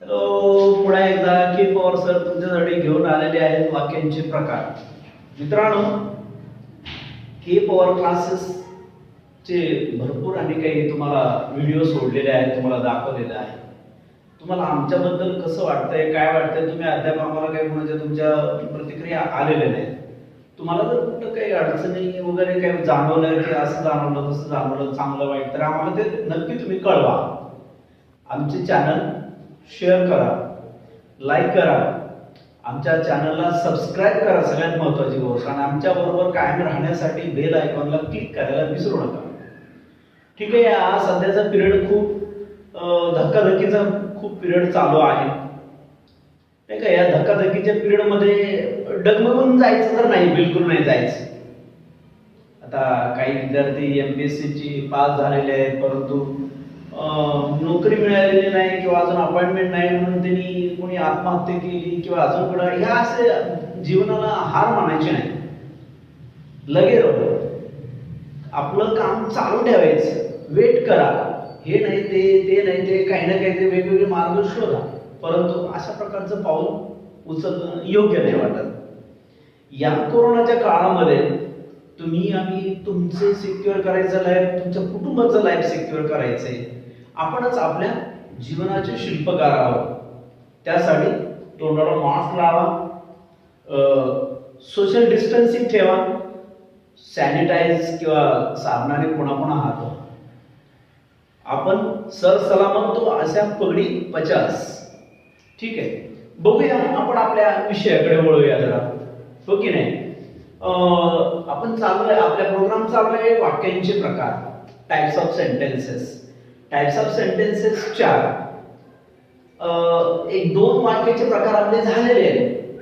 Hello, पुन्हा एकदा के Pawar sir तुमच्यासाठी घेऊन आलेले आहेत वाक्यांचे प्रकार. मित्रांनो, के पवार क्लासेस चे भरपूर आम्ही काही तुम्हाला व्हिडिओ सोडलेले आहेत, तुम्हाला दाखवलेले आहे. तुम्हाला आमच्याबद्दल कसं वाटतंय, काय वाटतंय, तुम्ही अद्याप आम्हाला काही कोणाच्या तुमच्या प्रतिक्रिया आलेल्या नाहीत. तुम्हाला जर कुठं काही अडचणी वगैरे काही जाणवलं की असं जाणवलं तसं जाणवलं चांगलं वाईट, तर आम्हाला ते नक्की तुम्ही कळवा. आमचे चॅनल शेअर करा, लाईक करा, आमच्या चॅनलला सबस्क्राईब करा. सगळ्यात महत्त्वाची गोष्ट, आणि आमच्या बरोबर कायम राहण्यासाठी बेल आयकॉनला क्लिक करायला विसरू नका. ठीक आहे, हा सध्याचा पिरियड खूप धक्काधक्कीचा खूप पिरियड चालू आहे, नाही का. या धक्काधक्कीच्या पिरियड मध्ये डगमगून जायचं तर नाही, बिलकुल नाही जायचं. आता काही विद्यार्थी MPSC ची पास झालेले आहेत, परंतु नोकरी मिळालेली नाही किंवा अजून अपॉइंटमेंट नाही म्हणून त्यांनी कोणी आत्महत्या केली किंवा अजून कुठं, ह्या असे जीवनाला हार मानायचे नाही. लगेच आपलं काम चालू ठेवायचं, वेट करा. हे नाही ते नाही ते, काही ना काही ते वेगवेगळे मार्ग शोधा, परंतु अशा प्रकारचं पाऊल उचलणं योग्य नाही वाटत. या कोरोनाच्या काळामध्ये तुम्ही आम्ही तुमचे सिक्युअर करायचं लाईफ, तुमच्या कुटुंबाचं लाईफ सिक्युअर करायचंय. आपणच आपल्या जीवनाचे शिल्पकार आहोत. त्यासाठी तोंडाला मास्क लावा, सोशल डिस्टन्सिंग ठेवा, सॅनिटाईज किंवा साबणाने पुन्हा हात धुवा. आपण सर सलामत तो अशा पगडी 50. ठीक आहे, बघूया आपण आपल्या विषयाकडे वळूया जरा, हो की नाही. आपण चालू आहे, आपल्या प्रोग्राम चालू आहे वाक्यांचे प्रकार, types of sentences. Types of sentences 4. एक 2 वाक्याचे प्रकार आपले झालेले आहेत,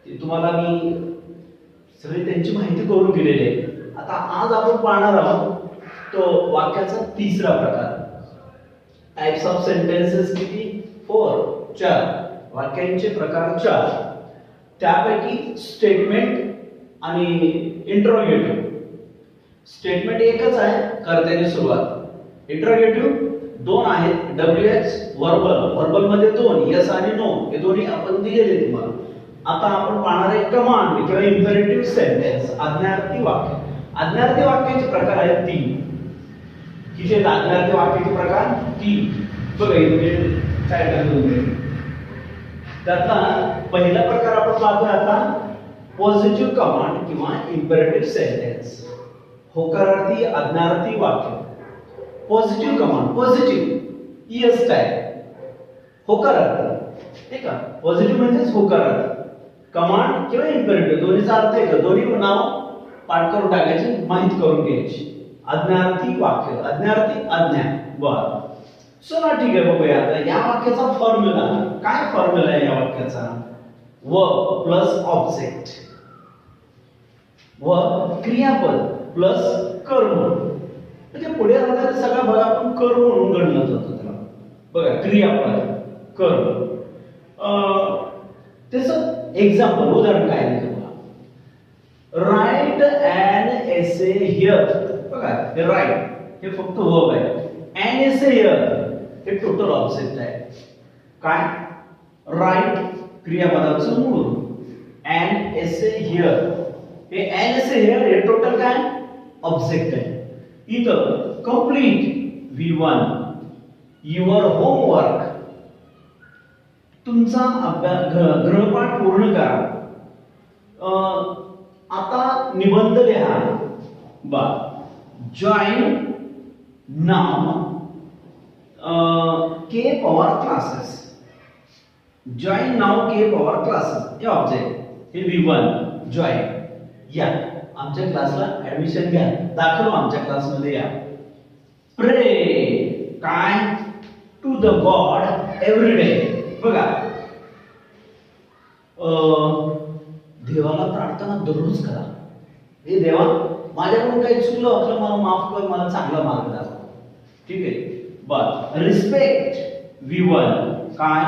ते तुम्हाला मी सगळी त्यांची माहिती करून दिलेली आहे. आता आज आपण पाहणार आहोत तो वाक्याचा 3रा प्रकार. टाइप्स ऑफ सेंटेन्सेस किती? 4. वाक्यांचे प्रकार 4. त्यापैकी स्टेटमेंट आणि इंटरोगेटिव्ह. स्टेटमेंट एकच आहे, कर्त्याने सुरुवात. इंटरोगेटिव्ह 2 आहेत, WH, व्हर्बल मध्ये 2, यस आणि नो, हे दोन्ही आपण दिलेले तुम्हाला. आता आपण पाहणार आहे कमांड किंवा इम्पेरेटिव्ह सेंटेन्स, आज्ञार्थी वाक्य. आज्ञार्थी वाक्याचे प्रकार आहेत 3. किती आज्ञार्थी वाक्याचे प्रकार? 3. बघा इथे टायटल दोन. त्यातला पहिला प्रकार आपण पाहतोय आता, पॉझिटिव्ह कमांड किंवा इम्पेरेटिव्ह सेंटेन्स, होकारार्थी आज्ञार्थी वाक्य. Positive command, positive yes type, होकारार्थी. ठीक आहे, पॉझिटिव्ह म्हणजेच होकारार्थी. कमांड किंवा इम्पेरेटिव्ह दोन्हीचा अर्थ आहे का, दोन्ही नाव पाठ करून टाकायची, माहिती करून घ्यायची. आज्ञार्थी वाक्य, आज्ञार्थी आज्ञा. बरं, चला ठीक आहे, बघूया आता या वाक्याचा फॉर्म्युला. काय फॉर्म्युला आहे या वाक्याचा? वर्ब प्लस ऑब्जेक्ट, व क्रियापद प्लस कर्म. म्हणजे पुढे राहणारे सगळा भाग आपण कर्म म्हणून गणला जातो त्याला. बघा, क्रियापद, कर्म. त्याचं एक्झाम्पल, उदाहरण काय आहे तुम्हाला? Write an essay here. बघा, हे राईट हे फक्त वर्ब आहे, ॲन एसे हिअर हे टोटल ऑब्जेक्ट आहे. काय? राईट क्रियापदाचं मूळ, ॲन एसे हिअर हे ॲन एसे हिअर हे टोटल काय? ऑब्जेक्ट आहे. इथं कंप्लीट V1 युअर होमवर्क, तुमचा अभ्यास गृहपाठ पूर्ण करा. आता निबंध लिहा. बा, जॉईन नाव के पवार क्लासेस. जॉईन नाव के पवार क्लासेस हे ऑब्जेक्ट, हे V1 जॉईन. या आमच्या क्लासला ऍडमिशन घ्या, दाखल आमच्या क्लासमध्ये या. प्रे काय? To the god every day. बघा, देवाला प्रार्थना दररोज करा. हे देवा, माझ्याकडून काही चुकलं असलं मला माफ कर, मला चांगला मार्ग दाखव. ठीक आहे. बर, रिस्पेक्ट V1 काय?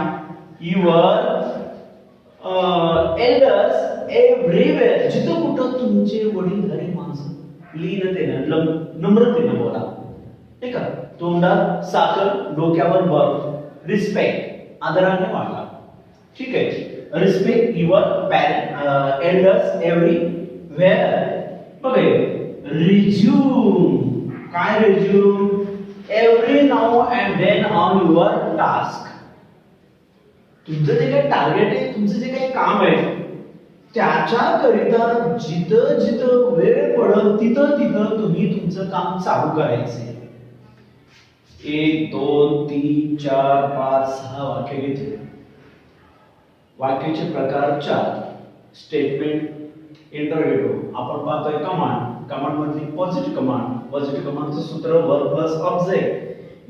Your elders everywhere. जिथं कुठं तुमचे वडीलधारी माणसं लीनतेनं नम्रतेनं बोला. ठीक आहे, तोंडात साखर, डोक्यावर बर्फ. रिस्पेक्ट आदराने वागा. ठीक आहे. Respect your elders everywhere. बघा रिझ्यूम. काय resume? Every now and then on your task. तुमचं जे काही टार्गेट आहे, तुमचं जे काही काम आहे, त्याच्याकरिता जिथं जिथं वेळ पडेल तिथं तिथं तुम्ही तुमचं काम चालू करायचंय. 1 2 3 4 5 6 वाक्य घेतले. वाक्याचे प्रकार 4. Statement, interrogative. आपण पाहतोय कमांड. कमांड मधली पॉझिटिव्ह कमांड. पॉझिटिव्ह कमांडचं सूत्र वर्ब प्लस ऑब्जेक्ट.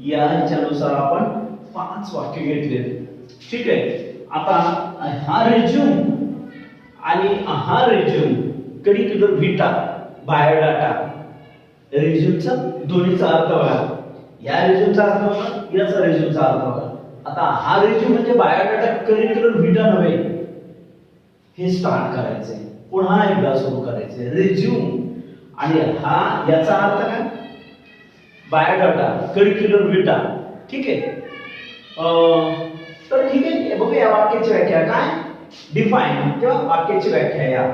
या ह्याच्यानुसार आपण 5 वाक्य घेतले. ठीक आहे. आता हा रिझ्यूम आणि हा रिझ्यूम करिक्युलर व्हिटा बायोडाटा. रिझ्यूमचा दोन्हीचा अर्थ बघा. या रिझ्यूमचा अर्थ बघा, याचा रिझ्यूमचा अर्थ बघा. आता हा रिझ्यूम म्हणजे बायोडाटा करिक्युलर व्हिटा नव्हे. हे स्टार्ट करायचंय, पुन्हा एकदा सुरू करायचंय. रिझ्यूम आणि हा याचा अर्थ काय? Biodata curricular Vita. ठीक आहे. तर ठीक आहे. बघूया या वाक्याची व्याख्या काय. डिफाइन किंवा वाक्याची व्याख्या. या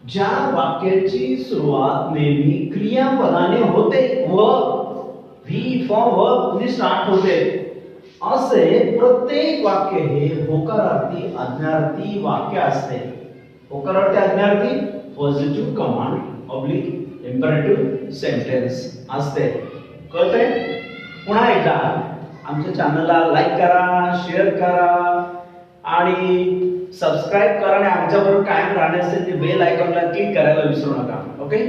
ज्या वाक्याची सुरुवात नेहमी क्रियापदाने होते व व्ही फॉर्म वर्ब ने स्टार्ट होते, असे प्रत्येक वाक्य हे होकारार्थी आज्ञार्थी वाक्य असते. होकारार्थी आज्ञार्थी positive command oblique imperative sentence असते. कळतंय? पुन्हा एकदा आमच्या चॅनलला लाईक करा, शेअर करा आणि सबस्क्राईब करा आणि आमच्याबरोबर कायम राहण्यासाठी बेल आयकॉनला क्लिक करायला विसरू नका. ओके.